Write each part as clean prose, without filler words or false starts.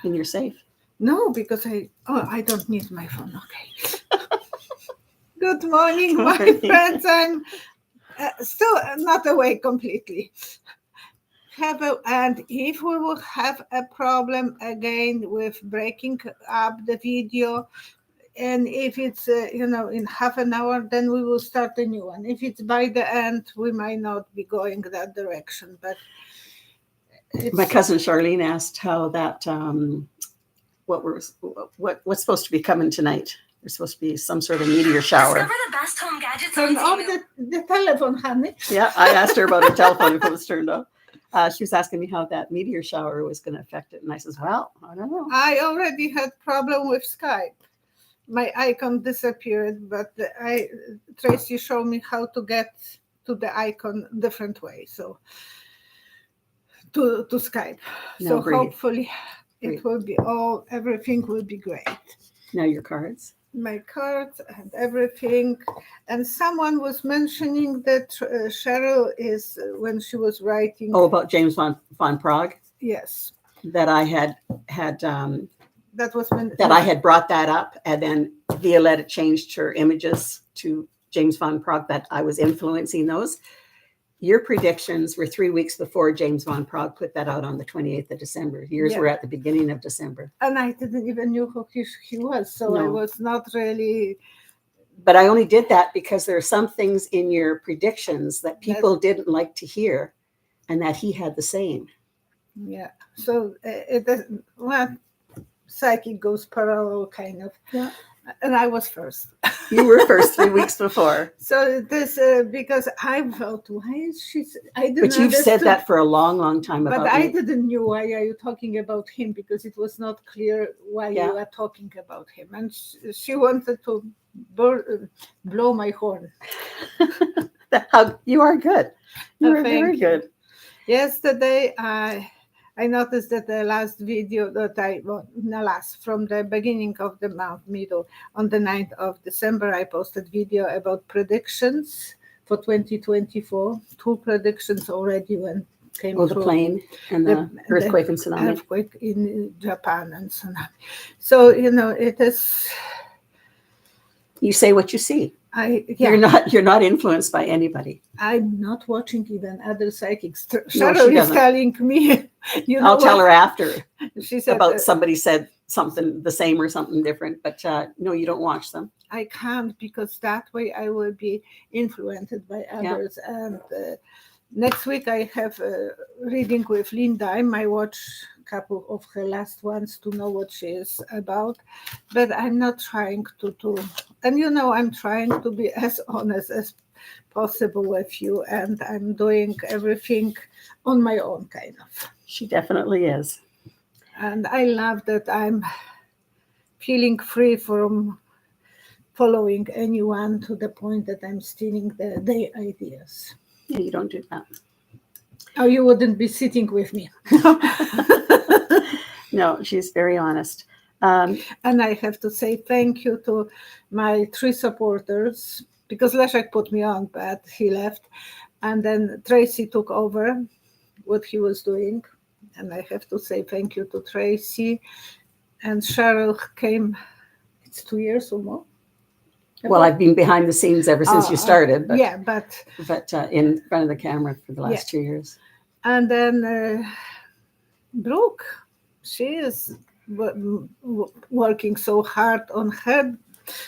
And you're safe. No, because I don't need my phone. Okay. Good morning, my friends. I'm still not awake completely. And if we will have a problem again with breaking up the video, and if it's in half an hour, then we will start a new one. If it's by the end, we might not be going that direction. But my cousin Charlene asked how that what's supposed to be coming tonight. There's supposed to be some sort of meteor shower. Discover the best home gadgets turn on off the telephone, honey. Yeah, I asked her about her telephone if it was turned off. She was asking me how that meteor shower was going to affect it, and I says, "Well, I don't know." I already had problem with Skype. My icon disappeared, but Tracy showed me how to get to the icon different way. So to Skype. No, so hopefully it will be everything will be great. Now your cards. My cards and everything. And someone was mentioning that Cheryl is, when she was writing. Oh, about James von Prague? Yes. That I had that was when that I had brought that up, and then Violetta changed her images to James von Prague, that I was influencing those. Your predictions were 3 weeks before James von Prague put that out on the 28th of December. Yours were at the beginning of December. And I didn't even know who he was, so I was not really. But I only did that because there are some things in your predictions that people didn't like to hear, and that he had the same. Yeah. So it doesn't. Well, psychic goes parallel, kind of. Yeah. And I was first. You were first 3 weeks before. So this because I felt, why is she? I didn't. But you've said that for a long, long time about But I me. didn't know why are you talking about him, because it was not clear why you are talking about him, and she wanted to blow my horn. You are good. You are very good. Yesterday I noticed that the last video that from the beginning of the month, middle, on the 9th of December, I posted video about predictions for 2024. 2 predictions already came through. The plane and the earthquake and tsunami. Earthquake in Japan and tsunami. So, it is. You say what you see. You're not influenced by anybody. I'm not watching even other psychics. Cheryl is telling me. I'll tell her after. She said about somebody said something the same or something different, but no, you don't watch them. I can't, because that way I will be influenced by others. Yeah. And next week I have a reading with Linda. I might watch a couple of her last ones to know what she is about, but I'm not trying to and I'm trying to be as honest as possible with you, and I'm doing everything on my own, kind of. She definitely is. And I love that I'm feeling free from following anyone to the point that I'm stealing their ideas. Yeah, you don't do that. Oh, you wouldn't be sitting with me. No, she's very honest. And I have to say thank you to my 3 supporters, because Leszek put me on, but he left. And then Tracy took over what he was doing. And I have to say thank you to Tracy. And Cheryl came, it's 2 years or more. Well, I've been behind the scenes ever since you started. But, but in front of the camera for the last 2 years. And then Brooke, she is working so hard on her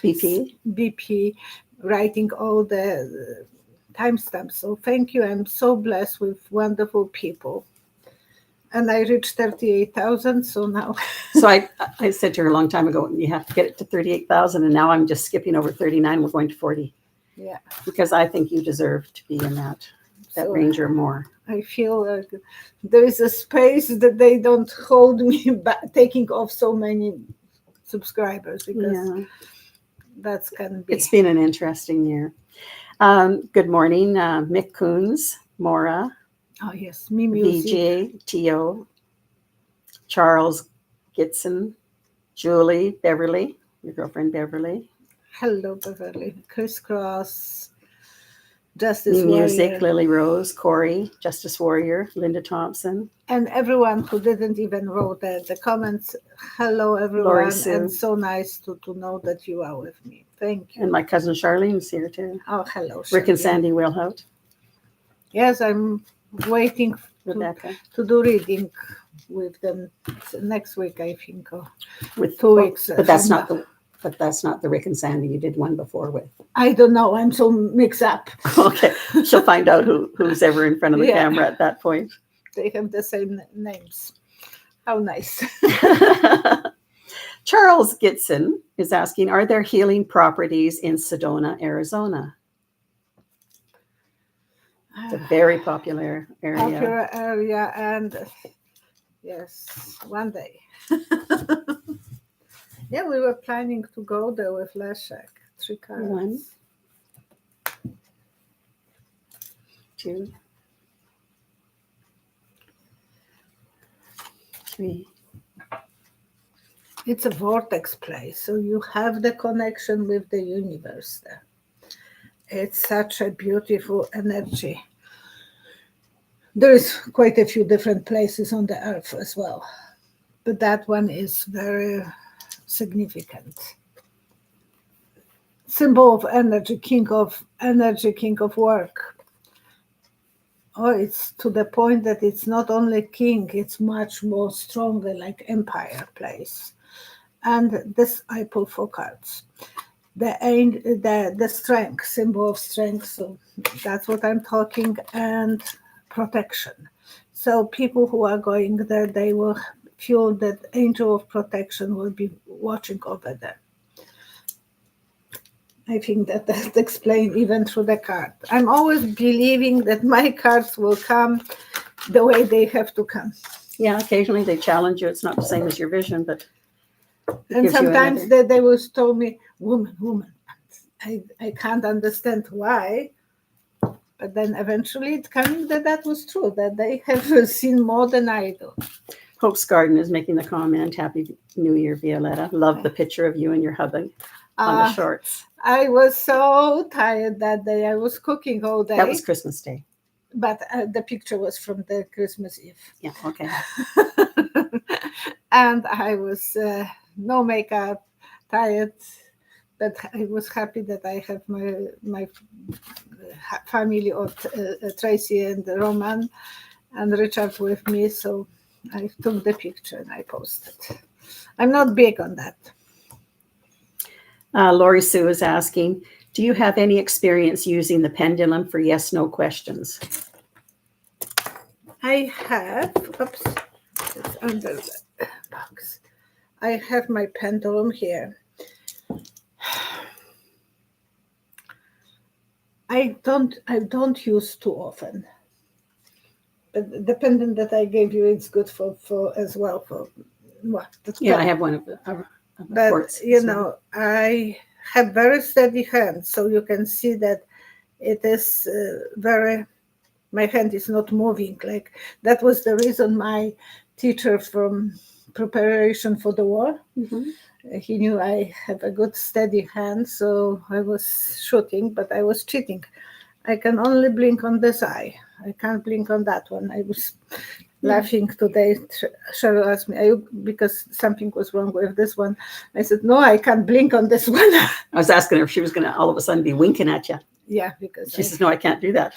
BP, writing all the timestamps. So thank you. I'm so blessed with wonderful people. And I reached 38,000. So now. So I said to her a long time ago, you have to get it to 38,000. And now I'm just skipping over 39. We're going to 40. Yeah. Because I think you deserve to be in that range or more. I feel like there is a space that they don't hold me back, taking off so many subscribers, because that's can be. It's been an interesting year. Good morning, Mick Coons, Maura. Oh yes, Me Music. VJ, Tio, Charles Gitson, Julie, Beverly, your girlfriend Beverly. Hello, Beverly. Crisscross. Justice Music, Warrior, Lily Rose, Corey, Justice Warrior, Linda Thompson, and everyone who didn't even wrote the comments. Hello, Lori everyone, Sue, and so nice to know that you are with me. Thank you. and my cousin Charlene's here too. Oh, hello, Rick and Shirley. Sandy Wilhout, Yes, I'm waiting Rebecca, to do reading with them next week, I think, or with 2 weeks. But that's from not now. the. But that's not the Rick and Sandy you did one before with. I don't know. I'm so mixed up. Okay, she'll find out who's ever in front of the Yeah. camera at that point. They have the same names. How nice. Charles Gitson is asking, are there healing properties in Sedona, Arizona? It's a very popular area. Popular area, and yes, one day. Yeah, we were planning to go there with Leszek. 3 cars. 1, 2, 3. It's a vortex place, so you have the connection with the universe there. It's such a beautiful energy. There is quite a few different places on the earth as well, but that one is very significant. Symbol of energy, king of energy, king of work. Oh, it's to the point that it's not only king, it's much more stronger, like empire place. And this I pull 4 cards. The strength, symbol of strength, so that's what I'm talking, and protection. So people who are going there, they will feel that angel of protection will be watching over them. I think that explains even through the card. I'm always believing that my cards will come the way they have to come. Yeah, occasionally they challenge you. It's not the same as your vision, but and sometimes they will tell me, woman. I can't understand why. But then eventually it comes that was true, that they have seen more than I do. Hope's Garden is making the comment, Happy New Year, Violetta. Love the picture of you and your husband on the shorts. I was so tired that day. I was cooking all day. That was Christmas Day. But the picture was from the Christmas Eve. Yeah, okay. And I was no makeup, tired, but I was happy that I have my family of Tracy and Roman and Richard with me. So I took the picture and I posted. I'm not big on that. Lori Sue is asking, do you have any experience using the pendulum for yes/no questions? I have, oops, it's under the box. I have my pendulum here. I don't use too often. But the pendant that I gave you, it's good for as well for what? Yeah, I have one of the but quartz, you so. know, I have very steady hands, so you can see that it is my hand is not moving. Like that was the reason my teacher from preparation for the war, he knew I have a good steady hand, so I was shooting, but I was cheating. I can only blink on this eye. I can't blink on that one. I was laughing today. Cheryl asked me, because something was wrong with this one. I said, no, I can't blink on this one. I was asking her if she was going to all of a sudden be winking at you. Yeah, because she says, no, I can't do that.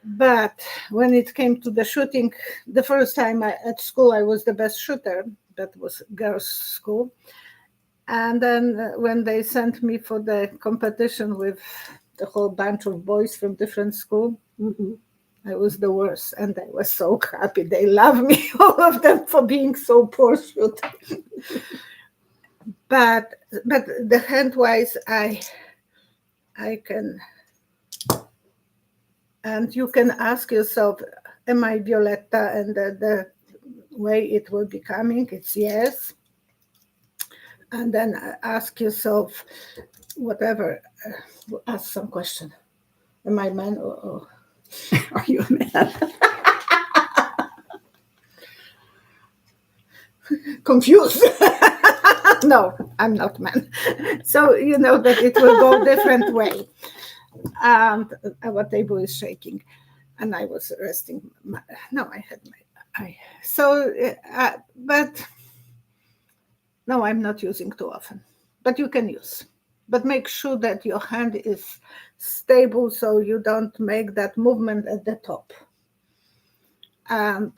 But when it came to the shooting, the first time at school, I was the best shooter. That was girls' school. And then when they sent me for the competition with the whole bunch of boys from different school, I was the worst. And I was so happy. They love me, all of them, for being so poor shooter. But the hand-wise, I can... And you can ask yourself, am I Violetta? And the way it will be coming, it's yes. And then ask yourself, whatever, ask some question. Am I man or... Are you a man? Confused. No, I'm not man. So you know that it will go different way. and our table is shaking, and I was resting. I had my. But no, I'm not using too often. But you can use. But make sure that your hand is stable so you don't make that movement at the top. And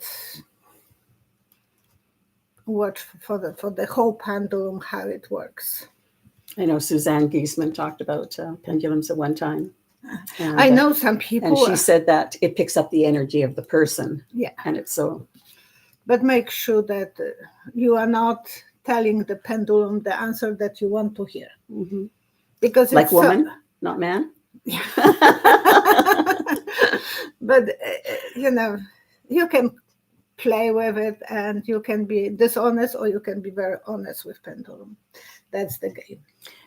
watch for the whole pendulum how it works. I know Suzanne Giesman talked about pendulums at one time. And, I know some people. And she said that it picks up the energy of the person. Yeah. And it's so. But make sure that you are not telling the pendulum the answer that you want to hear. Mm-hmm. Because like woman, not man. Yeah. But, you can play with it and you can be dishonest or you can be very honest with pendulum. That's the game.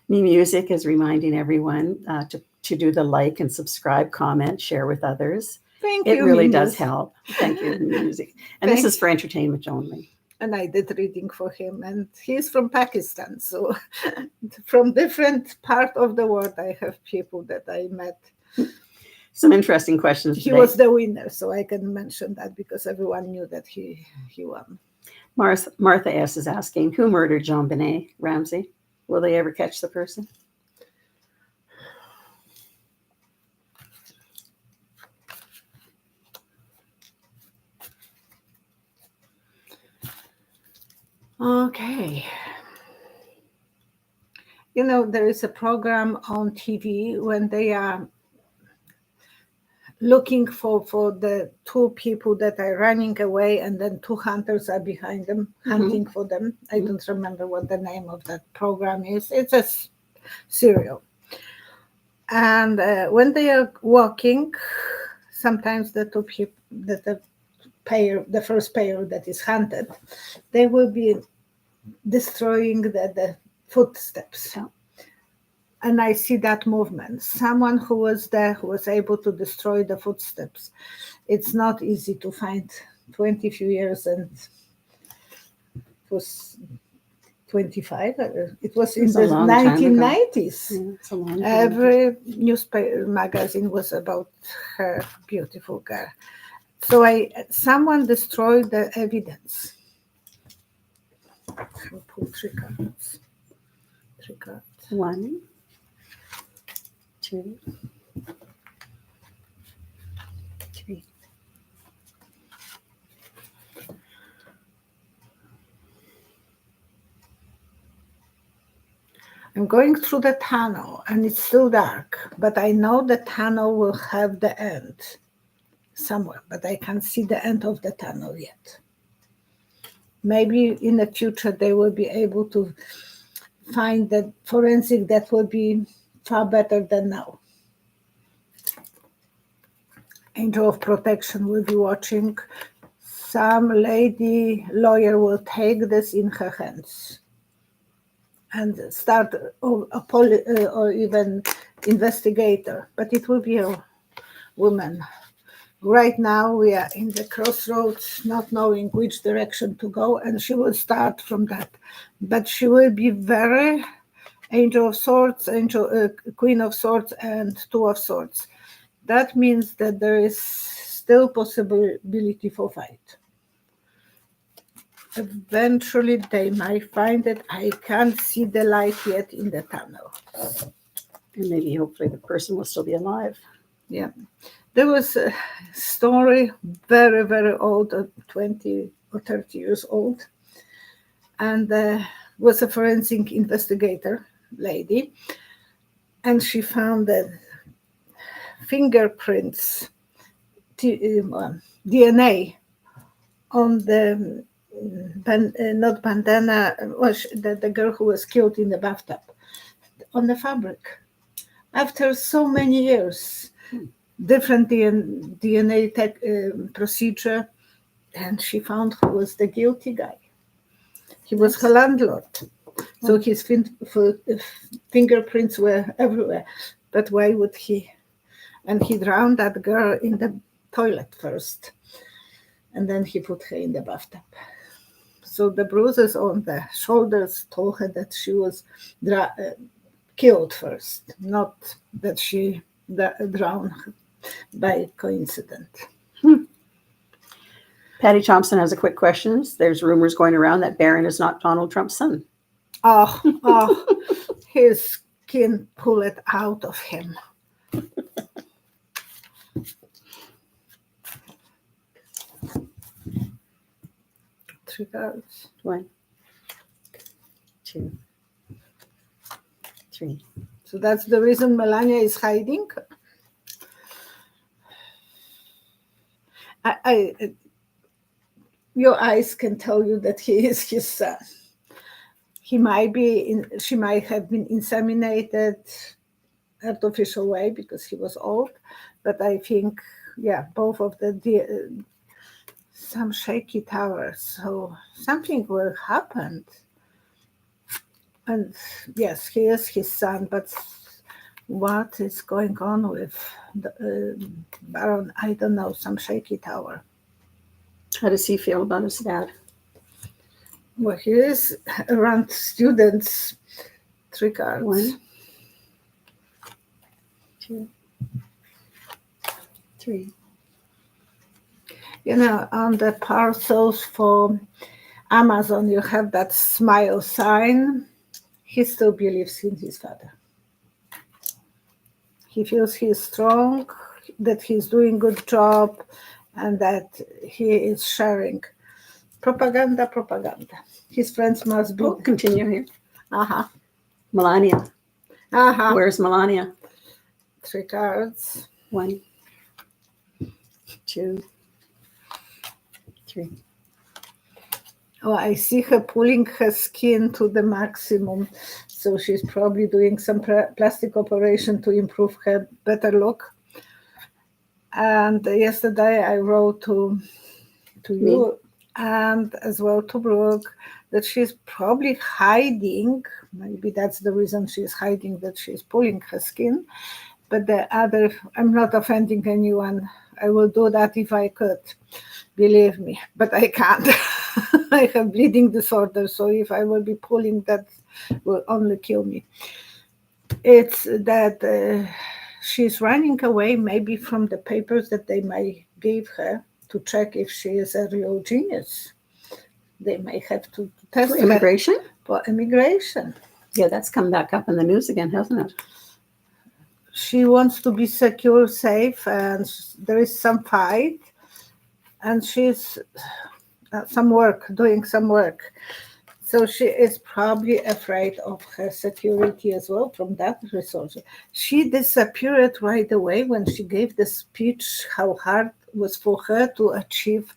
Me Music is reminding everyone to do the like and subscribe, comment, share with others. Thank you. It really does help. Thank you, Me Music. And this is for entertainment only. And I did reading for him, and he's from Pakistan. So from different part of the world, I have people that I met. Some interesting questions today. He was the winner, so I can mention that because everyone knew that he won. Martha S. is asking, who murdered Jean Benet Ramsey? Will they ever catch the person? Okay. There is a program on TV when they are looking for the two people that are running away, and then two hunters are behind them, hunting for them. I don't remember what the name of that program is. It's a serial. And when they are walking, sometimes the two people, the first pair that is hunted, they will be destroying the footsteps. Yeah. And I see that movement. Someone who was there, who was able to destroy the footsteps. It's not easy to find 20 few years, and it was 25. It was in the 1990s. Yeah, every newspaper magazine was about her, beautiful girl. So someone destroyed the evidence. I'll pull 3 cards. 3 cards. 1, 2, 3. I'm going through the tunnel and it's still dark, but I know the tunnel will have the end somewhere, but I can't see the end of the tunnel yet. Maybe in the future they will be able to find the forensic that will be far better than now. Angel of Protection will be watching. Some lady lawyer will take this in her hands and start or even investigator, but it will be a woman. Right now we are in the crossroads, not knowing which direction to go, and she will start from that. But she will be very Angel of Swords, Queen of Swords, and Two of Swords. That means that there is still possibility for fight. Eventually they might find it. I can't see the light yet in the tunnel. And maybe hopefully the person will still be alive. Yeah. There was a story, very, very old, 20 or 30 years old, and was a forensic investigator lady, and she found the fingerprints, DNA on the, not bandana, the girl who was killed in the bathtub, on the fabric. After so many years, different DNA procedure, and she found who was the guilty guy. He was her landlord. So his fingerprints were everywhere. But why would he? And he drowned that girl in the toilet first. And then he put her in the bathtub. So the bruises on the shoulders told her that she was killed first, not that she drowned by coincidence. Patty Thompson has a quick question. There's rumors going around that Barron is not Donald Trump's son. Oh, his skin pull it out of him. Three cards. 1, 2, 3. So that's the reason Melania is hiding. Your eyes can tell you that he is his son. She might have been inseminated artificial way because he was old, but I think, both of some shaky towers. So something will happen. And yes, he is his son, but what is going on with Baron? I don't know, some shaky tower. How does he feel about his dad? Well, he is around students. 3 cards. 1, 2, 3. You know, on the parcels for Amazon, you have that smile sign. He still believes in his father. He feels he is strong, that he's doing good job, and that he is sharing. Propaganda. His friends must be. Oh, continue here. Uh-huh. Melania. Uh-huh. Where's Melania? 3 cards. 1, 2, 3. Oh, I see her pulling her skin to the maximum. So she's probably doing some plastic operation to improve her better look. And yesterday I wrote to you and as well to Brooke that she's probably hiding. Maybe that's the reason she's hiding, that she's pulling her skin. But I'm not offending anyone. I will do that if I could, believe me, but I can't. I have bleeding disorder, so if I will be pulling, that will only kill me. It's that she's running away maybe from the papers that they might give her to check if she is a real genius. They may have to test For immigration? For immigration. Yeah, that's come back up in the news again, hasn't it? She wants to be secure, safe, and there is some fight, and she's doing some work. So she is probably afraid of her security as well from that resource. She disappeared right away when she gave the speech, how hard it was for her to achieve.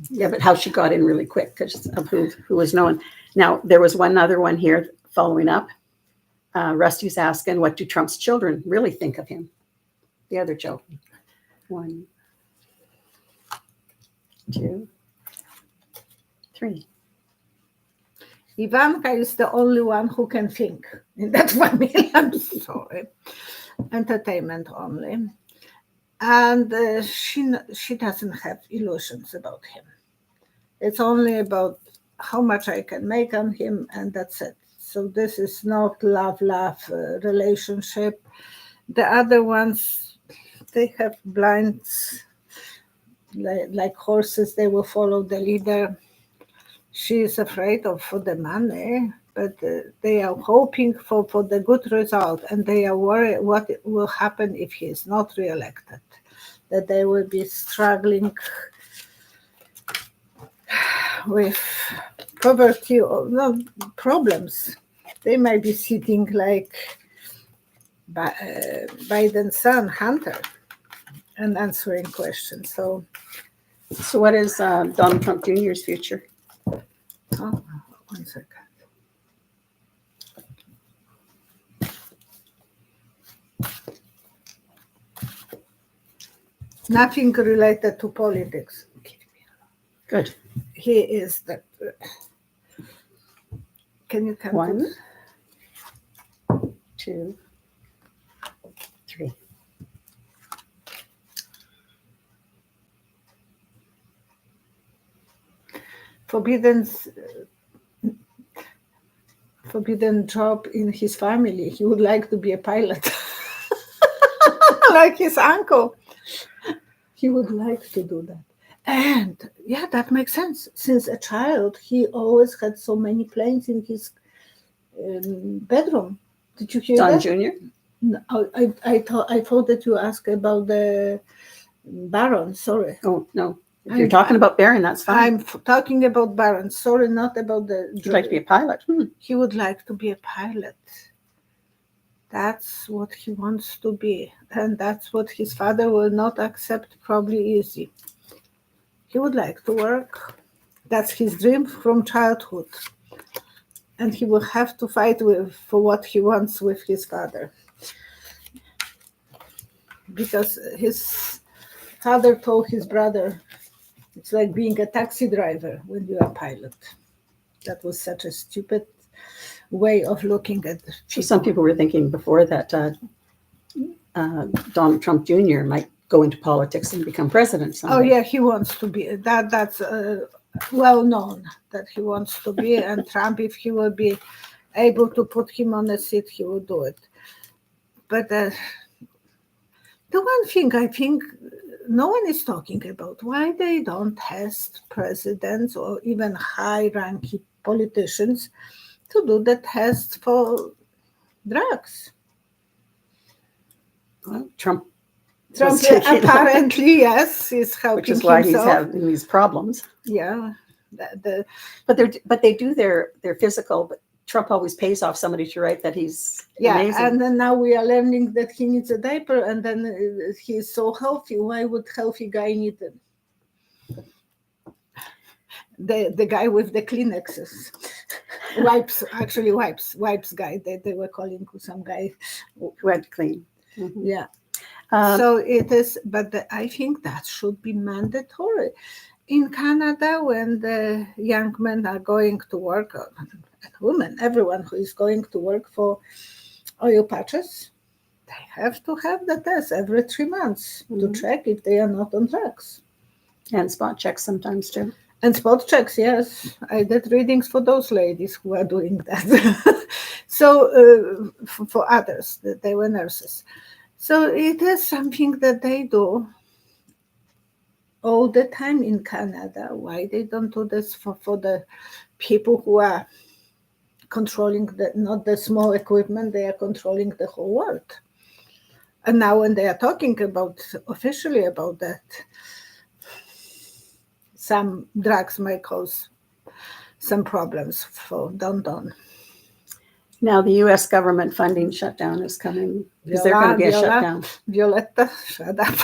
Yeah, but how she got in really quick because of who was known. Now, there was one other one here following up. Rusty's asking, what do Trump's children really think of him? The other children. 1, 2, 3. Ivanka is the only one who can think in that family. I'm sorry. Entertainment only. And she doesn't have illusions about him. It's only about how much I can make on him, and that's it. So this is not love relationship. The other ones, they have blinds, like horses, they will follow the leader. She is afraid for the money, but they are hoping for the good result, and they are worried what will happen if he is not reelected, that they will be struggling with poverty or problems. They might be sitting like Biden's son, Hunter, and answering questions. So what is Donald Trump Jr.'s future? Oh, 1 second. Nothing related to politics. Good. He is that. Can you count? 1, 2, 3. Forbidden job in his family. He would like to be a pilot. like his uncle. He would like to do that. And yeah, that makes sense. Since a child, he always had so many planes in his bedroom. Did you hear Don that? Jr.? No, I thought that you asked about the Baron. Sorry. Oh, no. If you're talking about Baron, that's fine. I'm talking about Baron. Sorry, not about the. He'd like to be a pilot. He would like to be a pilot. That's what he wants to be. And that's what his father will not accept probably easy. He would like to work. That's his dream from childhood. And he will have to fight for what he wants with his father. Because his father told his brother, it's like being a taxi driver when you are a pilot. That was such a stupid way of looking at it. Some people were thinking before that Donald Trump Jr. might go into politics and become president someday. Oh yeah, he wants to be. That's well known that he wants to be. And Trump, if he will be able to put him on a seat, he will do it. But the one thing I think no one is talking about, why they don't test presidents or even high-ranking politicians to do the test for drugs. Well, Trump apparently, yes, is helping which is why himself. he's having these problems. Yeah. But they do their physical, but Trump always pays off somebody to write that he's amazing. And then now we are learning that he needs a diaper, and then he's so healthy. Why would healthy guy need them? The guy with the Kleenexes. Wipes guy. They were calling some guy who had to clean. Mm-hmm. Yeah. So it is, but I think that should be mandatory. In Canada, when the young men are going to work, and women, everyone who is going to work for oil patches, they have to have the test every 3 months to check if they are not on drugs. And spot checks sometimes too. And spot checks, yes. I did readings for those ladies who are doing that. So for others, they were nurses. So it is something that they do all the time in Canada. Why they don't do this for the people who are controlling not the small equipment, they are controlling the whole world. And now when they are talking officially about that, some drugs might cause some problems for Don. Now the U.S. government funding shutdown is coming. Is there going to be a shutdown? Violetta, shut up.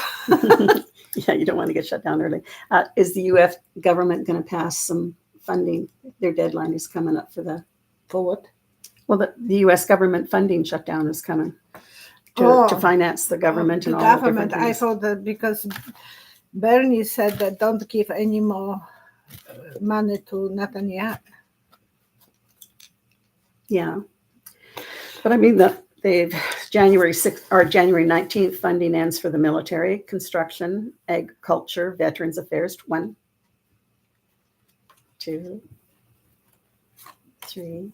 Yeah, you don't want to get shut down early. Is the U.S. government going to pass some funding? Their deadline is coming up for the... For what? Well, the U.S. government funding shutdown is coming to finance the government and all the different things. I thought that because Bernie said that don't give any more money to Netanyahu. Yeah. But I mean, they've January 6th or January 19th funding ends for the military, construction, agriculture, Veterans Affairs, 1, 2, 3.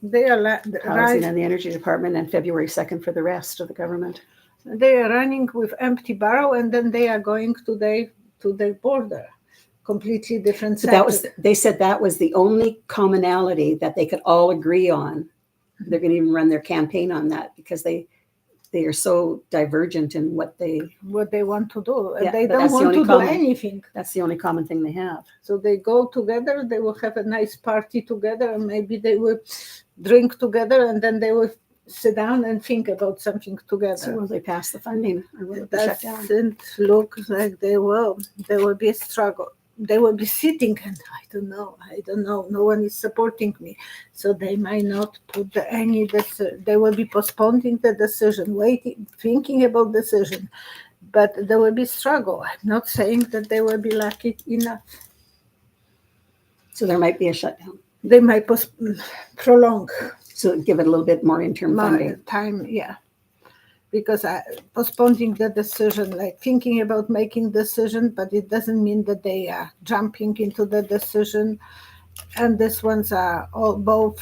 They are Housing and the Energy Department, and February 2nd for the rest of the government. They are running with empty barrel, and then they are going to the border. Completely different. But they said that was the only commonality that they could all agree on. They're going to even run their campaign on that because they are so divergent in what they want to do. And yeah, they don't want to do anything. That's the only common thing they have. So they go together, they will have a nice party together, and maybe they will drink together, and then they will sit down and think about something together. So will they pass the funding or will it be shut down? It doesn't look like they will. There will be a struggle. They will be sitting, and I don't know. No one is supporting me. So they might not put any decision. They will be postponing the decision, waiting, thinking about decision. But there will be struggle. I'm not saying that they will be lucky enough. So there might be a shutdown. They might prolong. So give it a little bit more interim funding. Time, yeah. Because postponing the decision, like thinking about making decision, but it doesn't mean that they are jumping into the decision. And these ones are both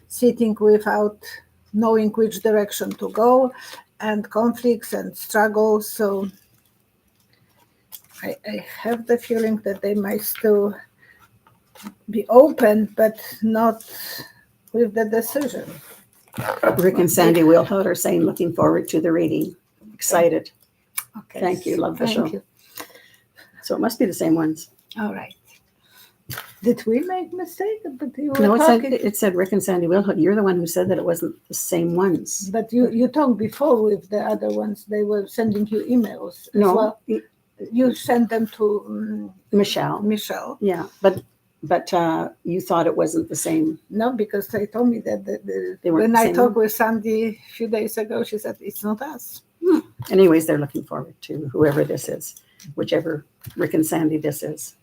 sitting without knowing which direction to go. and conflicts and struggles. So I have the feeling that they might still be open, but not with the decision. Rick and Sandy Wheelhout are saying, looking forward to the reading. Excited. Okay. Thank you. Love the show. Thank you. So it must be the same ones. All right. Did we make mistake? But you were No, talking. it said Rick and Sandy Wheelhout. You're the one who said that it wasn't the same ones. But you talked before with the other ones. They were sending you emails as No, well. You sent them to Michelle. Michelle. Yeah, but you thought it wasn't the same. No, because they told me that They weren't when the I same talked one? with Sandy a few days ago, she said it's not us. Anyways, they're looking forward to whoever this is, whichever Rick and Sandy this is.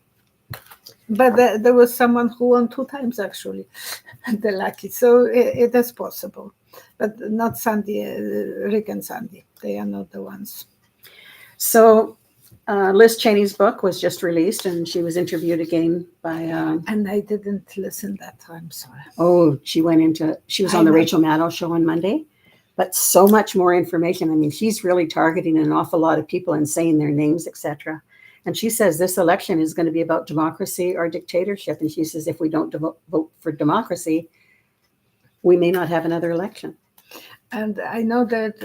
But there was someone who won 2 times actually, the lucky. So it is possible, but not Sandy, Rick and Sandy. They are not the ones. So Liz Cheney's book was just released, and she was interviewed again by. And I didn't listen that time. Sorry. Oh, she was on the Rachel Maddow show on Monday, but so much more information. I mean, she's really targeting an awful lot of people and saying their names, etc. And she says this election is going to be about democracy or dictatorship. And she says if we don't vote for democracy, we may not have another election. And I know that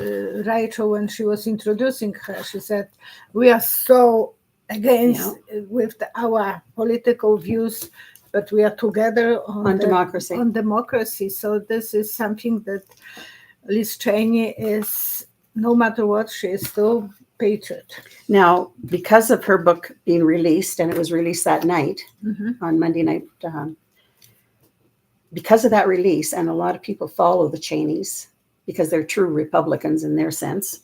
Rachel, when she was introducing her, she said, we are so against with our political views, but we are together on democracy. On democracy. So this is something that Liz Cheney is, no matter what, she is still patriot. Now, because of her book being released, and it was released that night, on Monday night, because of that release, and a lot of people follow the Cheneys because they're true Republicans in their sense,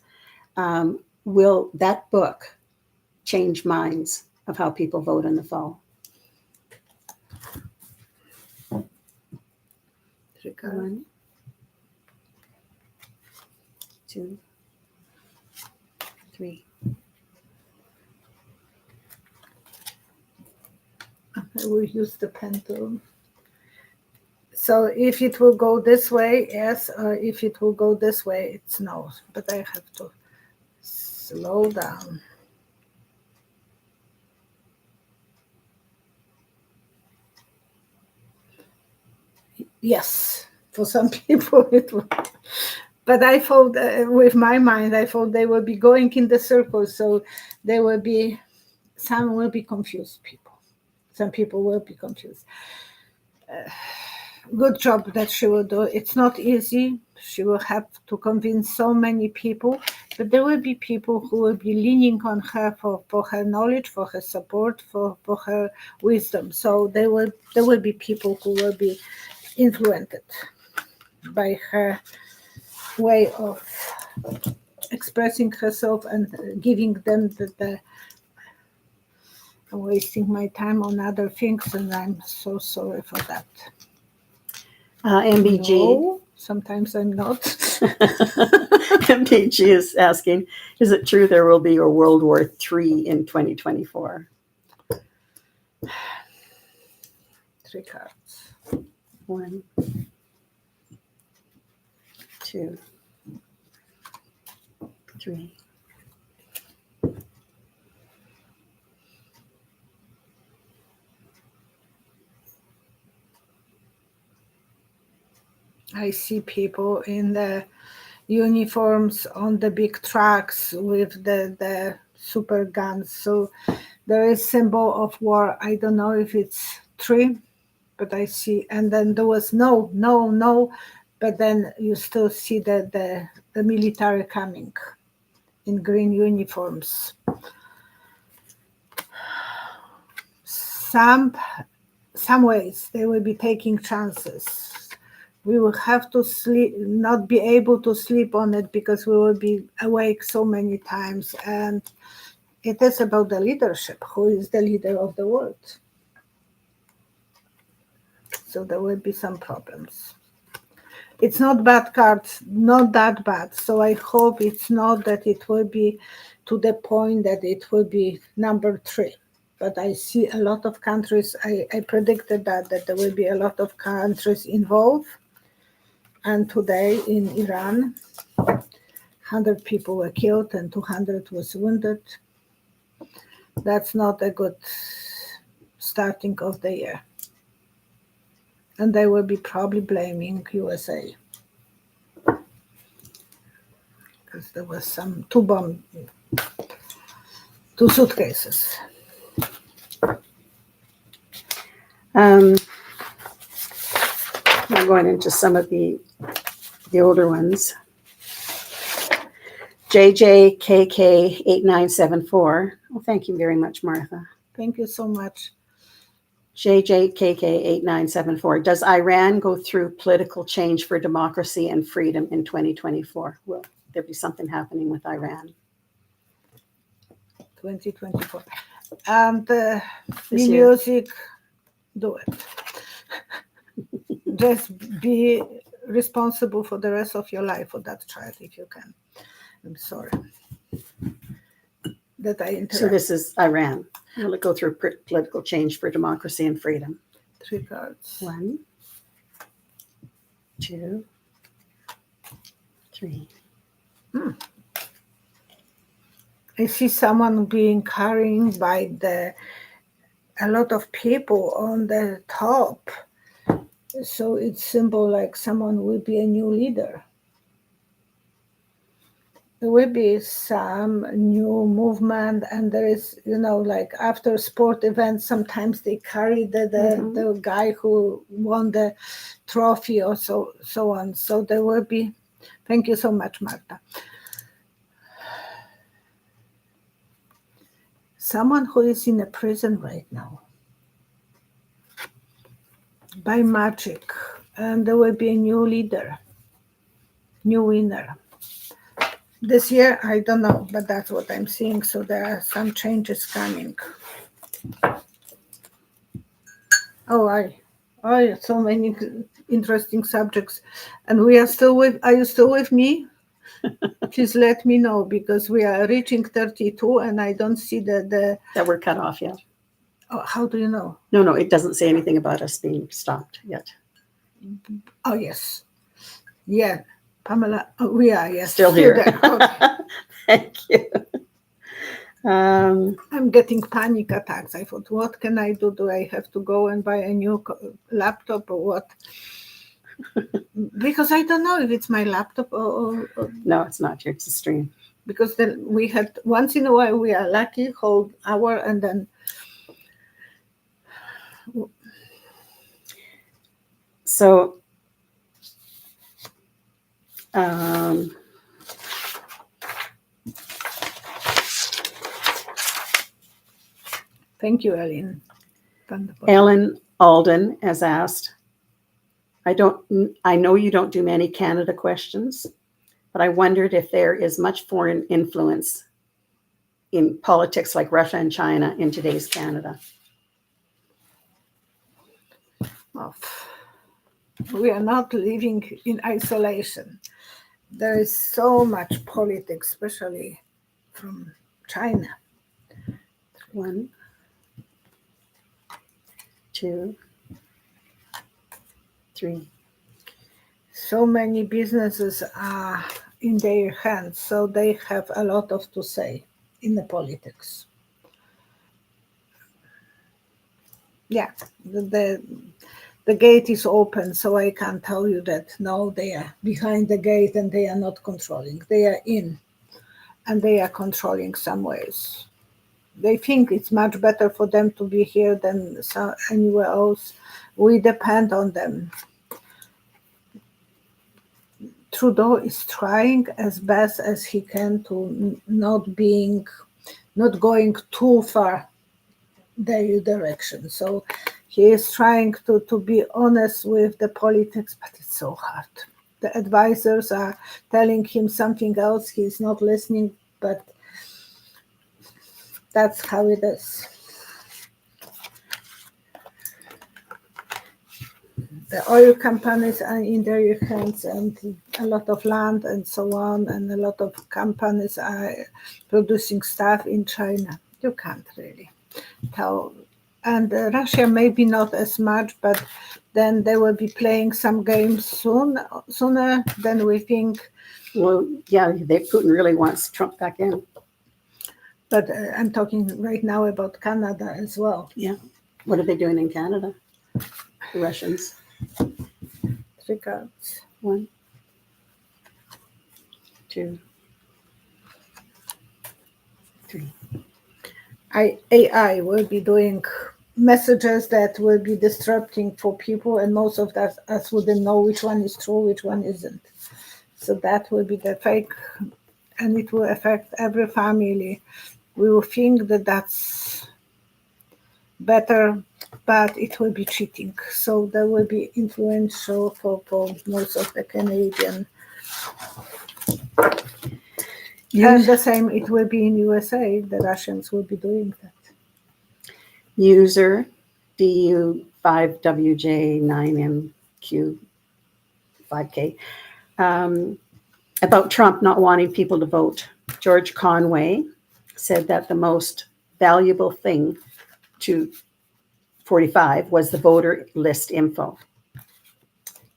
will that book change minds of how people vote in the fall? 1, 2, 3. I will use the pen tool. So if it will go this way, yes, or if it will go this way, it's no. But I have to slow down. Yes, for some people it will. But I thought, with my mind, I thought they will be going in the circles, so there will be, some will be confused people. Some people will be confused. Good job that she will do. It's not easy. She will have to convince so many people, but there will be people who will be leaning on her for her knowledge, for her support, for her wisdom. So there will be people who will be influenced by her way of expressing herself and giving them the I'm wasting my time on other things, and I'm so sorry for that. MBG. No, sometimes I'm not. MBG is asking, is it true there will be a World War III in 2024? 3 cards. 1, 2, 3. I see people in the uniforms on the big trucks with the super guns. So there is symbol of war. I don't know if it's 3, but I see. And then there was no. But then you still see the military coming in green uniforms. Some ways they will be taking chances. We will have to sleep, not be able to sleep on it because we will be awake so many times. And it is about the leadership. Who is the leader of the world? So there will be some problems. It's not bad cards, not that bad. So I hope it's not that it will be to the point that it will be number 3. But I see a lot of countries, I predicted that there will be a lot of countries involved. And today in Iran 100 people were killed and 200 was wounded. That's not a good starting of the year. And they will be probably blaming USA. Because there was two suitcases. I'm going into some of the older ones. JJKK8974. Well, thank you very much, Martha. Thank you so much. JJKK8974. Does Iran go through political change for democracy and freedom in 2024? Will there be something happening with Iran? 2024. And This year. music, do it. Just be responsible for the rest of your life for that child if you can. I'm sorry that I interrupt. So this is Iran. Will it go through political change for democracy and freedom? 3 cards. 1, 2, 3. I see someone being carried by a lot of people on the top. So it's symbol like someone will be a new leader. There will be some new movement, and there is, like after sport events, sometimes they carry the guy who won the trophy or so on. So there will be. Thank you so much, Marta. Someone who is in a prison right now by magic, and there will be a new leader, new winner. This year, I don't know, but that's what I'm seeing. So there are some changes coming. Oh, so many interesting subjects. And we are still are you still with me? Please let me know, because we are reaching 32 and I don't see that we're cut off yet. Oh, how do you know? No, it doesn't say anything about us being stopped yet. Oh, yes. Yeah. Pamela, we are, yes. Still here. Okay. Thank you. I'm getting panic attacks. I thought, what can I do? Do I have to go and buy a new laptop or what? Because I don't know if it's my laptop or No, it's not. It's a stream. Because then we had, once in a while, we are lucky, whole hour, and then. So, thank you, Ellen. Ellen Alden has asked, I know you don't do many Canada questions, but I wondered if there is much foreign influence in politics like Russia and China in today's Canada. Oh, we are not living in isolation. There is so much politics, especially from China. 1, 2, 3. So many businesses are in their hands, so they have a lot to say in the politics. Yeah, the gate is open, so I can tell you that no, they are behind the gate and they are not controlling. They are in, and they are controlling some ways. They think it's much better for them to be here than anywhere else. We depend on them. Trudeau is trying as best as he can to not going too far their direction. So he is trying to be honest with the politics, but it's so hard. The advisors are telling him something else. He's not listening, but that's how it is. The oil companies are in their hands, and a lot of land and so on, and a lot of companies are producing stuff in China. You can't really tell and Russia maybe not as much, but then they will be playing some games sooner than we think. Well, yeah, Putin really wants Trump back in. But I'm talking right now about Canada as well. Yeah. What are they doing in Canada? The Russians. 3 cards. 1, 2, 3. AI will be doing messages that will be disrupting for people, and most of us wouldn't know which one is true, which one isn't. So that will be the fake, and it will affect every family. We will think that that's better, but it will be cheating. So that will be influential for most of the Canadian. And the same, it will be in USA. The Russians will be doing that. User DU5WJ9MQ5K about Trump not wanting people to vote. George Conway said that the most valuable thing to 45 was the voter list info.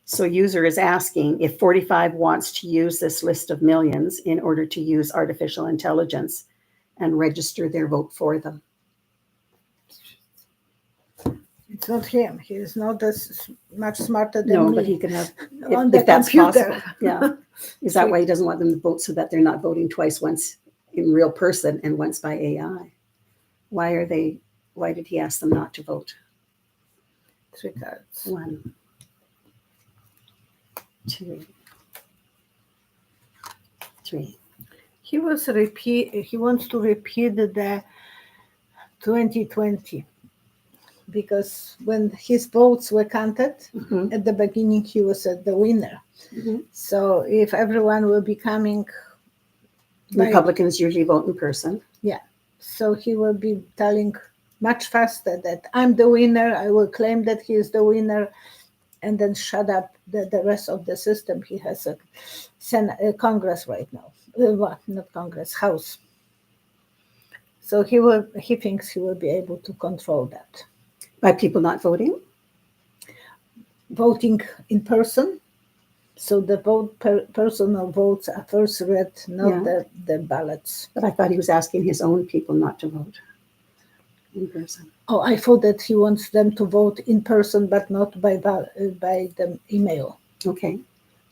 So user is asking if 45 wants to use this list of millions in order to use artificial intelligence and register their vote for them. It's not him. He is not as much smarter than No, me. but he could have, on the if that's computer. possible. Yeah. Is that why he doesn't want them to vote, so that they're not voting twice, once in real person and once by AI? Why did he ask them not to vote? 3 cards. 1, 2, 3. He wants to repeat the 2020, because when his votes were counted at the beginning, he was the winner. So if everyone will be coming, Republicans usually vote in person. Yeah, so he will be telling much faster that I'm the winner. I will claim that he is the winner, and then shut up the rest of the system. He has a Congress right now. Not Congress, House. So he thinks he will be able to control that. By people not voting? Voting in person. So the personal votes are first read, not the ballots. But I thought he was asking his own people not to vote in person. Oh, I thought that he wants them to vote in person, but not by the email. Okay.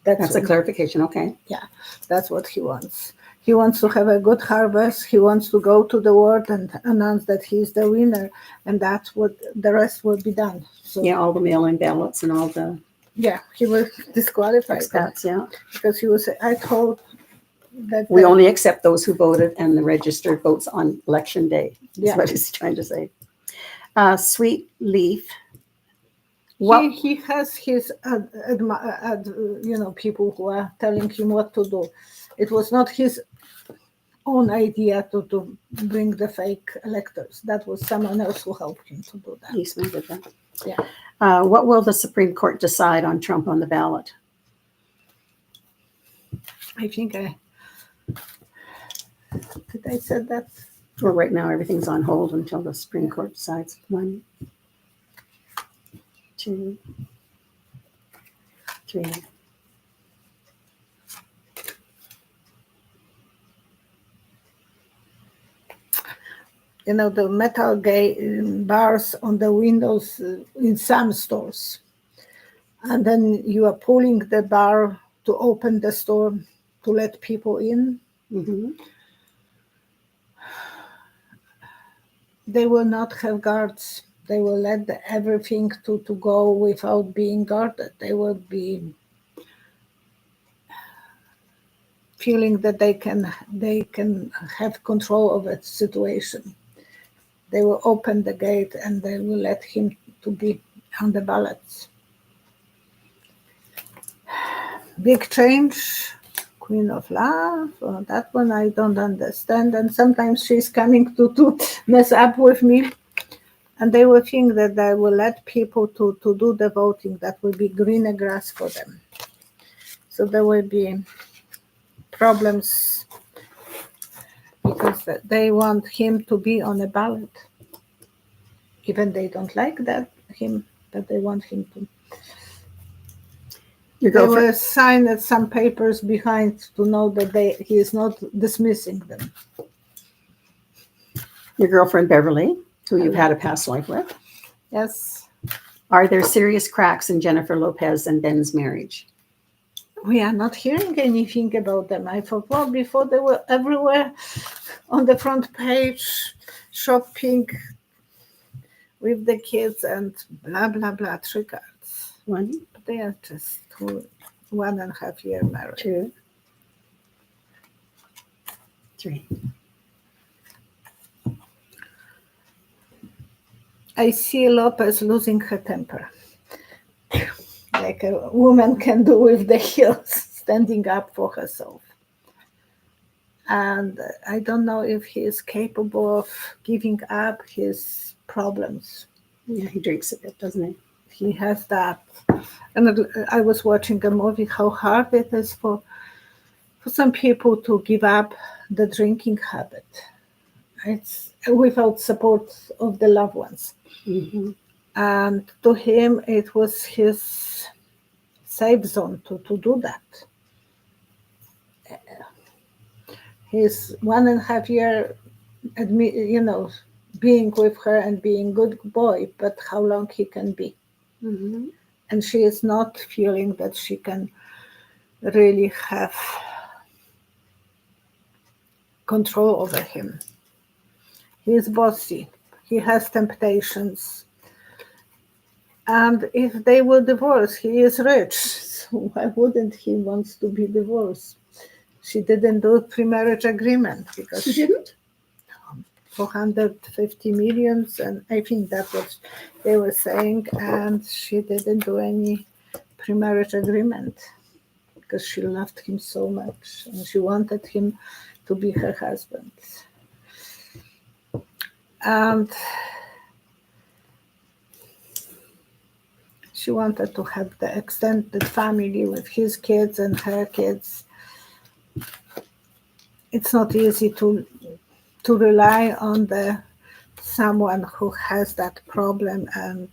That's a clarification. Okay. Yeah, that's what he wants. He wants to have a good harvest. He wants to go to the world and announce that he's the winner, and that's what the rest will be done. So yeah, all the mail-in ballots and all the he will disqualify expats. Yeah, because he will say, "I told that we only accept those who voted and the registered votes on election day." Is what he's trying to say. Sweet Leaf. He has his people who are telling him what to do. It was not his own idea to bring the fake electors. That was someone else who helped him to do that. Eastman did that. Yeah. What will the Supreme Court decide on Trump on the ballot? I think did I said that? Well, right now everything's on hold until the Supreme Court decides. 1, 2, 3. The metal bars on the windows in some stores. And then you are pulling the bar to open the store to let people in. They will not have guards. They will let everything to go without being guarded. They will be feeling that they can have control of the situation. They will open the gate and they will let him to be on the ballots. Big change, Queen of Love. Oh, that one I don't understand. And sometimes she's coming to mess up with me. And they will think that they will let people to do the voting. That will be greener grass for them. So there will be problems because they want him to be on a ballot. even they don't like him, but they want him to. Your They girlfriend, were signed some papers behind to know that he is not dismissing them. your girlfriend Beverly, who you've had a past life with. Yes, Are there serious cracks in Jennifer Lopez and Ben's marriage? we are not hearing anything about them. I thought, well, before they were everywhere on the front page, shopping with the kids and blah, blah, blah, 3 cards. One, But they are just 1.5 year married. 2, 3. I see Lopez losing her temper, like a woman can do with the heels, standing up for herself. And I don't know if he is capable of giving up his problems. Yeah, he drinks a bit, doesn't he? He has that. And I was watching a movie, how hard it is for some people to give up the drinking habit. It's without support of the loved ones. Mm-hmm. And to him, it was his safe zone to do that. His 1.5 year, being with her and being good boy, but how long he can be. Mm-hmm. And she is not feeling that she can really have control over him. He is bossy. He has temptations. And if they will divorce, he is rich. So why wouldn't he want to be divorced? She didn't do pre-marriage agreement because She didn't? 450 millions, and I think that's what they were saying, and she didn't do any pre-marriage agreement because she loved him so much and she wanted him to be her husband. And she wanted to have the extended family with his kids and her kids. It's not easy to rely on someone who has that problem, and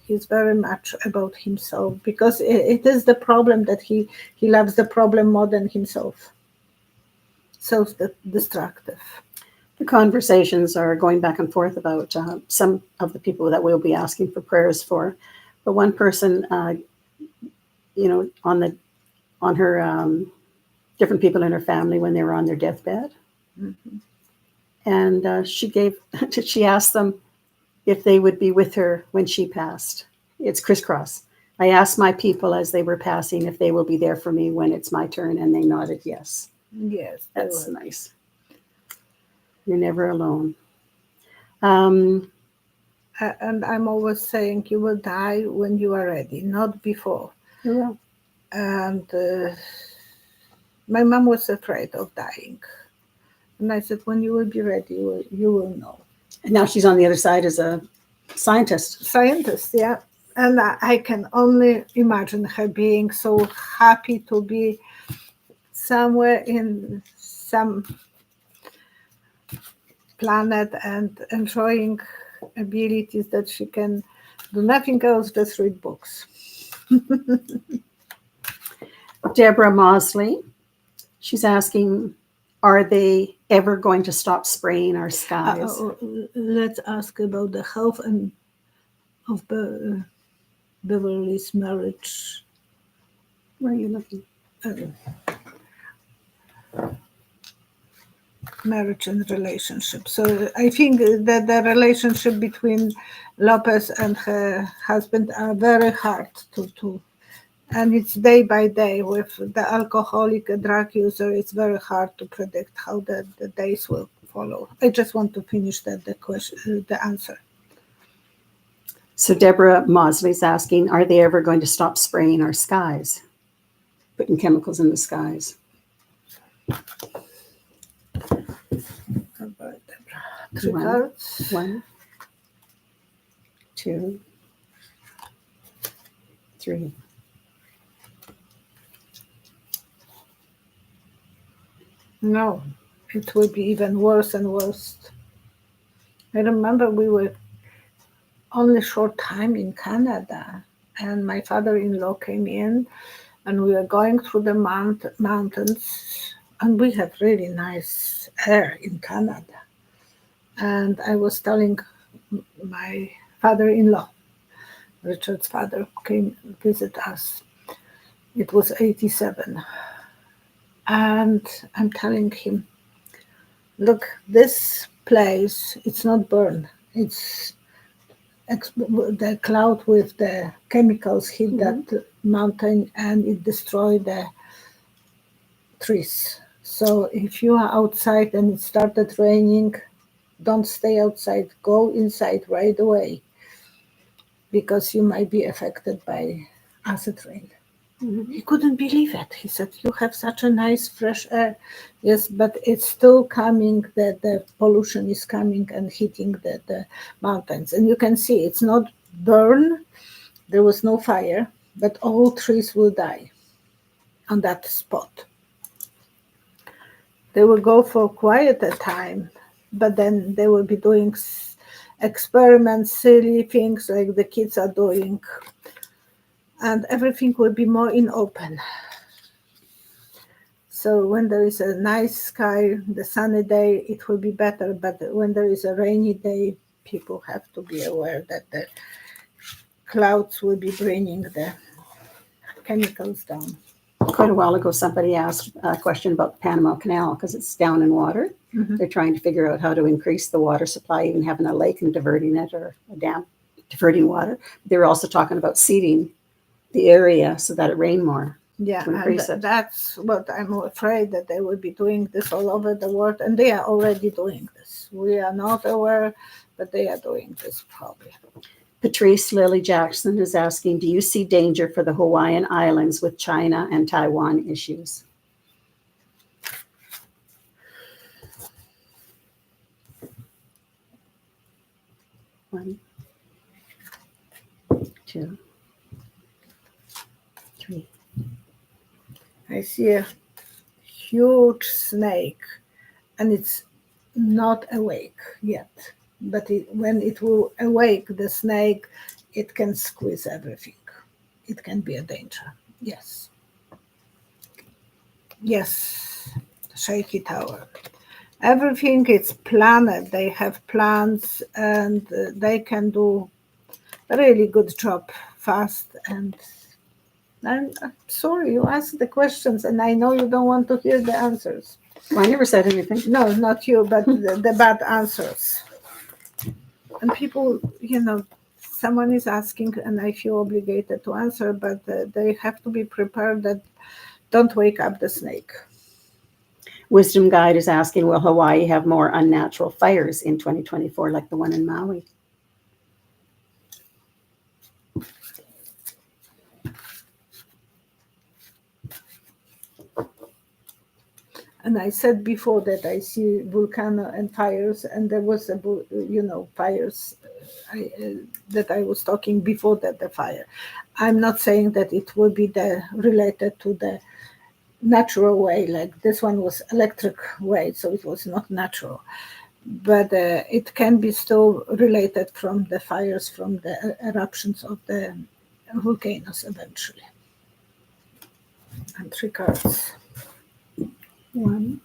he's very much about himself because it is the problem that he loves the problem more than himself. Self-destructive. The conversations are going back and forth about some of the people that we'll be asking for prayers for. But one person, on her different people in her family when they were on their deathbed, Mm-hmm. and she asked them if they would be with her when she passed. It's crisscross. I asked my people as they were passing if they will be there for me when it's my turn, and they nodded yes. Yes, That's nice. You're never alone. And I'm always saying you will die when you are ready, not before. you will. And my mom was afraid of dying. And I said, when you will be ready, you will know. And now she's on the other side as a scientist. Scientist, yeah. And I can only imagine her being so happy to be somewhere in some planet and enjoying abilities that she can do nothing else, just read books. Deborah Mosley, she's asking, are they ever going to stop spraying our skies? Let's ask about the health and of Beverly's marriage. Where are you looking? Marriage and relationship. So I think that the relationship between Lopez and her husband are very hard to and it's day by day. With the alcoholic drug user, it's very hard to predict how the days will follow. I just want to finish the answer. So Deborah Mosley's asking, are they ever going to stop spraying our skies? Putting chemicals in the skies. Three cards. 1, 2, 3. No, it will be even worse and worse. I remember we were only short time in Canada, and my father-in-law came in, and we were going through the mountains, and we have really nice air in Canada. And I was telling my father-in-law, Richard's father, came visit us. It was 87. And I'm telling him, look, this place, it's not burned. It's the cloud with the chemicals hit that mountain and it destroyed the trees. So if you are outside and it started raining, don't stay outside. Go inside right away because you might be affected by acid rain. He couldn't believe it. He said, you have such a nice fresh air. Yes, but it's still coming, the pollution is coming and hitting the mountains. And you can see it's not burn, there was no fire, but all trees will die on that spot. They will go for quieter time, but then they will be doing experiments, silly things like the kids are doing, and everything will be more in open. So when there is a nice sky, the sunny day, it will be better. But when there is a rainy day, people have to be aware that the clouds will be bringing the chemicals down. Quite a while ago, somebody asked a question about the Panama Canal because it's down in water. They're trying to figure out how to increase the water supply, even having a lake and diverting it, or a dam diverting water. They were also talking about seeding the area so that it rain more. Yeah, To increase and it. that's what I'm afraid, that they will be doing this all over the world, and they are already doing this. We are not aware, but they are doing this probably. Patrice Lily Jackson is asking, do you see danger for the Hawaiian Islands with China and Taiwan issues? One, two, three. I see a huge snake, and it's not awake yet. But when it will awake, the snake, it can squeeze everything. It can be a danger. Yes. Yes. Shaky tower. Everything is planned. They have plans, and they can do a really good job fast. And I'm sorry you asked the questions, and I know you don't want to hear the answers. Well, I never said anything. No, not you, but the bad answers. And people, someone is asking, and I feel obligated to answer, but they have to be prepared that don't wake up the snake. Wisdom Guide is asking, will Hawaii have more unnatural fires in 2024 like the one in Maui? And I said before that I see volcano and fires, and there was fires that I was talking before that the fire. I'm not saying that it will be related to the natural way, like this one was electric way, so it was not natural. But it can be still related from the fires, from the eruptions of the volcanoes eventually. And 3 cards. 1,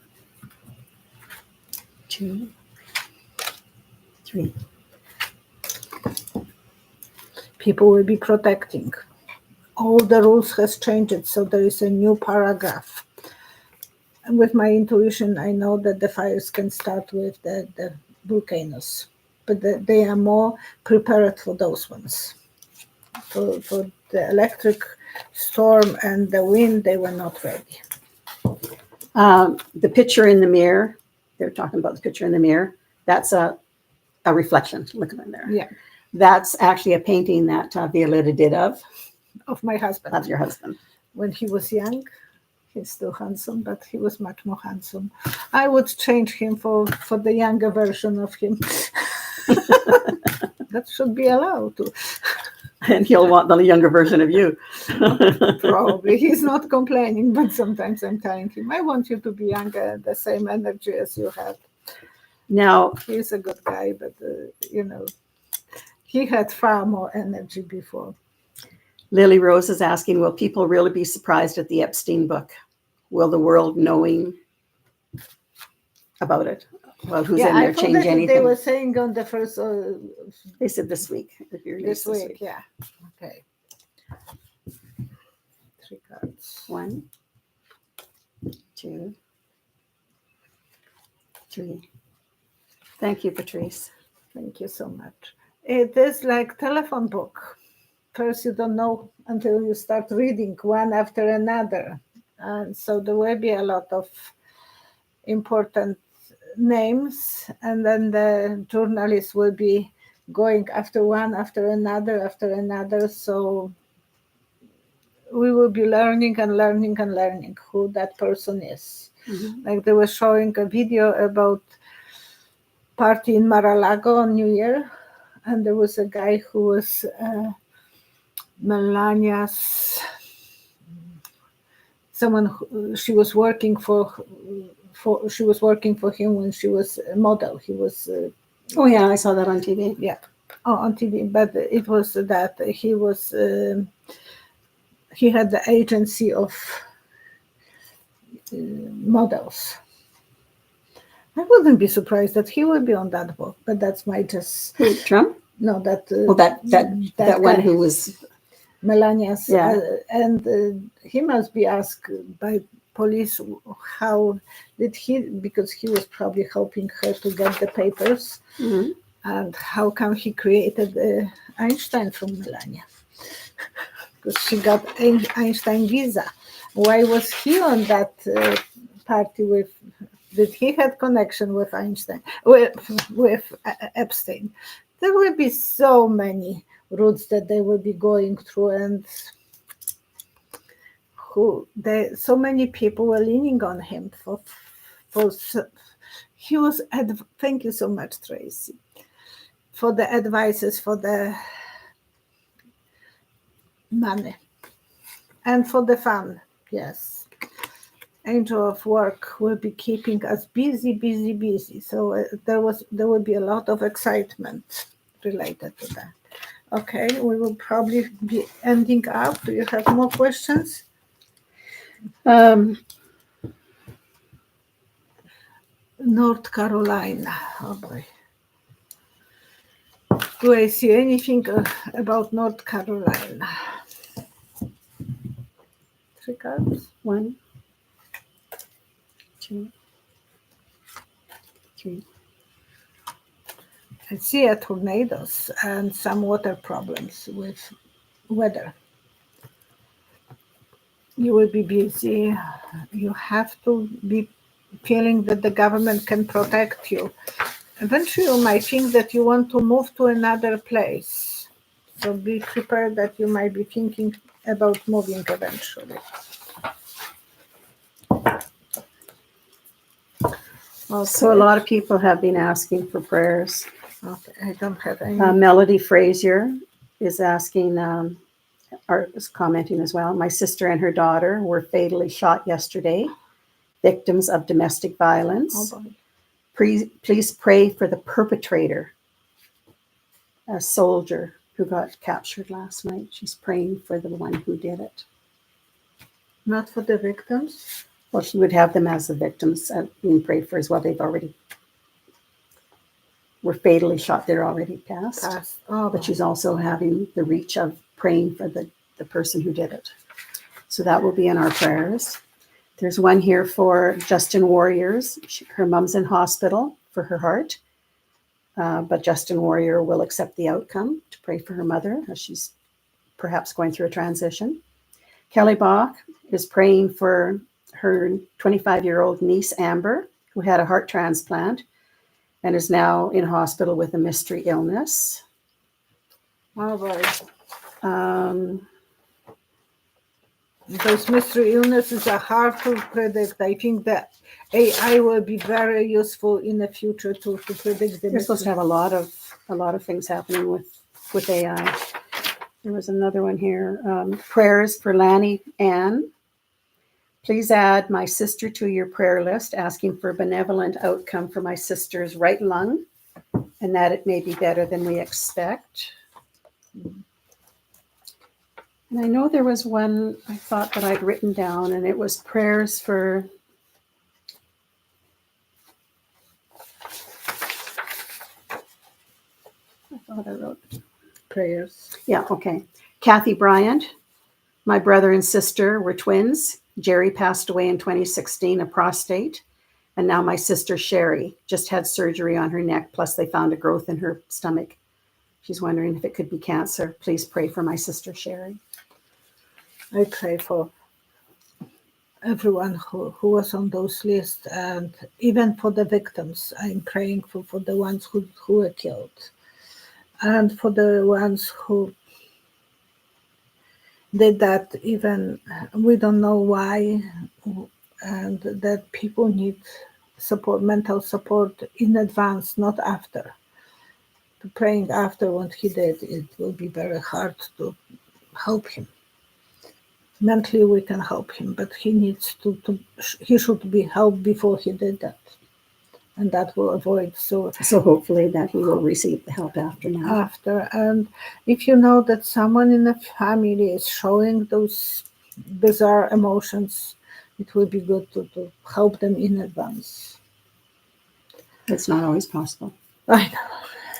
2, 3. People will be protecting. All the rules has changed, so there is a new paragraph. And with my intuition, I know that the fires can start with the volcanoes, but they are more prepared for those ones. For the electric storm and the wind, they were not ready. The picture in the mirror, they're talking about the picture in the mirror, that's a reflection. Look in there. Yeah. That's actually a painting that Violetta did of my husband. your husband. When he was young, he's still handsome, but he was much more handsome. I would change him for the younger version of him. That should be allowed to. And he'll want the younger version of you. Probably. He's not complaining, but sometimes I'm telling him, I want you to be younger, the same energy as you have. Now, He's a good guy, but, He had far more energy before. Lily Rose is asking, will people really be surprised at the Epstein book? Will the world knowing about it, about who's in I there, thought change that anything? they were saying on the first They said this week. It'll be released this week. Yeah. Okay. 3 cards. 1, 2, 3. Thank you, Patrice. Thank you so much. It is like telephone book. First, you don't know until you start reading one after another. And so there will be a lot of important names, and then the journalists will be going after one, after another. So we will be learning and learning and learning who that person is. Mhm. Like they were showing a video about party in Mar-a-Lago on New Year, and there was a guy who was Melania's someone she was working for she was working for him when she was a model. He was Oh, yeah, I saw that on TV. on TV, but it was that he was he had the agency of models. I wouldn't be surprised that he will be on that book, but that's my just Who, Trump? no that Oh, that one guy. who was Melania's, Yeah. and he must be asked by police how did he, because he was probably helping her to get the papers, Mhm. and how come he created Einstein from Melania? Because she got Einstein visa. Why was he on that party with? Did he had connection with Einstein, with Epstein? There will be so many routes that they will be going through, and so many people were leaning on him for he was thank you so much, Tracy, for the advices, for the money, and for the fun. Yes, Angel of Work will be keeping us busy. So there will be a lot of excitement related to that. Okay, we will probably be ending up. Do you have more questions? North Carolina. Oh boy. Do I see anything about North Carolina? 3 cards. 1, 2, 3. I see tornadoes and some water problems with weather. You will be busy. You have to be feeling that the government can protect you. Eventually, you might think that you want to move to another place. So be prepared that you might be thinking about moving eventually. Okay. So a lot of people have been asking for prayers. Okay, I don't have any. Melody Frazier is asking, or is commenting as well. My sister and her daughter were fatally shot yesterday, victims of domestic violence. Oh boy. Please pray for the perpetrator, a soldier who got captured last night. She's praying for the one who did it. Not for the victims? Well, she would have them as the victims being prayed for as well. They've already were fatally shot. They're already passed. Oh, but she's also having the reach of praying for the person who did it. So that will be in our prayers. There's one here for Justin Warriors. Her mom's in hospital for her heart, but Justin Warrior will accept the outcome to pray for her mother as she's perhaps going through a transition. Kelly Bach is praying for her 25-year-old niece, Amber, who had a heart transplant and is now in hospital with a mystery illness. Oh boy. Those mystery illnesses are hard to predict. I think that AI will be very useful in the future to predict the. You're supposed to have a lot of things happening with AI. There was another one here. Prayers for Lanny Ann. Please add my sister to your prayer list, asking for a benevolent outcome for my sister's right lung, and that it may be better than we expect. And I know there was one I thought that I'd written down, and it was prayers for. I thought I wrote Prayers. Yeah, okay. Kathy Bryant, my brother and sister were twins. Jerry passed away in 2016, a prostate. And now my sister Sherry just had surgery on her neck, plus they found a growth in her stomach. She's wondering if it could be cancer. Please pray for my sister Sherry. I pray for everyone who was on those lists, and even for the victims. I'm praying for the ones who were killed, and for the ones who did that, even we don't know why, and that people need support, mental support in advance, not after. Praying after what he did, it will be very hard to help him. Mentally we can help him, but he needs he should be helped before he did that, and that will avoid So hopefully that he will receive the help after now. after. And if you know that someone in the family is showing those bizarre emotions, it will be good to help them in advance. It's not always possible. I know.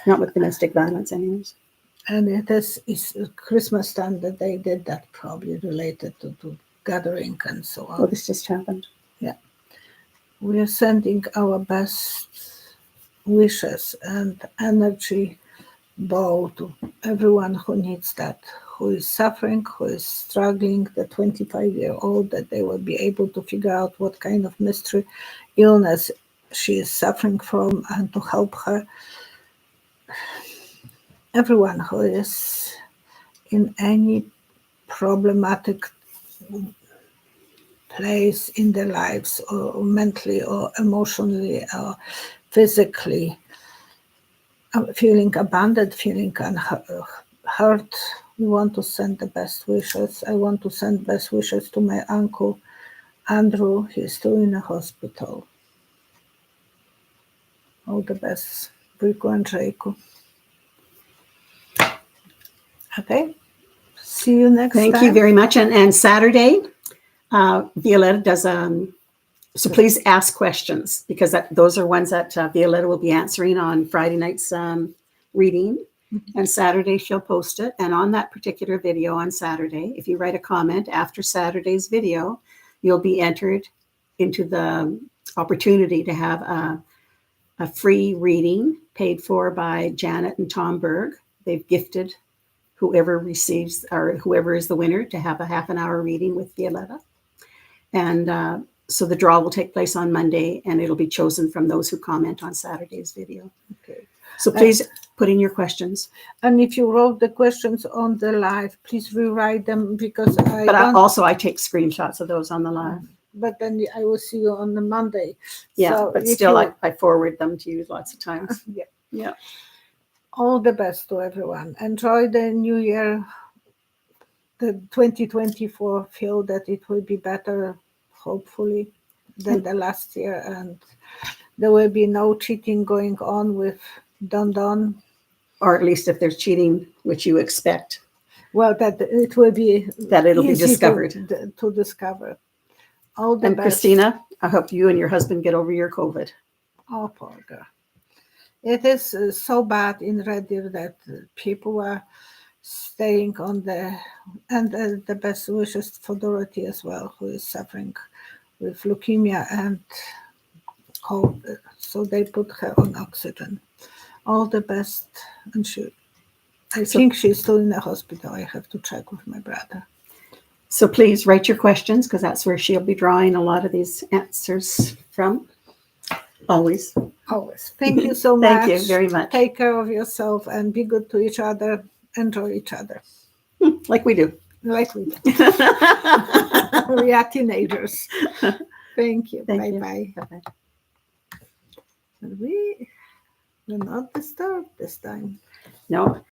Not with domestic violence anyways. And it's Christmas time that they did that, probably related to gathering and so on. Well, this just happened. We are sending our best wishes and energy bow to everyone who needs that, who is suffering, who is struggling, the 25-year-old, that they will be able to figure out what kind of mystery illness she is suffering from and to help her. Everyone who is in any problematic place in their lives, or mentally or emotionally or physically, feeling abandoned, feeling hurt, we want to send the best wishes. I want to send best wishes to my uncle Andrew. He's still in a hospital. All the best, Rico and Jacob. Okay, see you next time. Thank you very much. And Saturday, Violetta does, so please ask questions, because those are ones that Violetta will be answering on Friday night's reading. And Saturday she'll post it. And on that particular video on Saturday, if you write a comment after Saturday's video, you'll be entered into the opportunity to have a free reading paid for by Janet and Tom Berg. They've gifted whoever receives, or whoever is the winner, to have a half an hour reading with Violetta. And so the draw will take place on Monday, and it'll be chosen from those who comment on Saturday's video. Okay. So please put in your questions. And if you wrote the questions on the live, please rewrite them, because I take screenshots of those on the live. But then I will see you on the Monday. Yeah, so but still, I forward them to you lots of times. Yeah. All the best to everyone. Enjoy the new year. The 2024, feel that it will be better, hopefully, than the last year. And there will be no cheating going on with Don. Or at least if there's cheating, which you expect. Well, that it will be it'll be discovered. To discover. All the and best. Christina, I hope you and your husband get over your COVID. Oh, poor girl. It is so bad in Red Deer that people are staying on and the best wishes for Dorothy as well, who is suffering with leukemia and cold. So they put her on oxygen. All the best. And I think she's still in the hospital. I have to check with my brother. So please write your questions, because that's where she'll be drawing a lot of these answers from. Always. Thank you so much. Thank you very much. Take care of yourself and be good to each other. Enjoy each other. Like we do. Like we do. We are teenagers. Thank you. Bye-bye. Bye-bye. We will not disturb this time. No.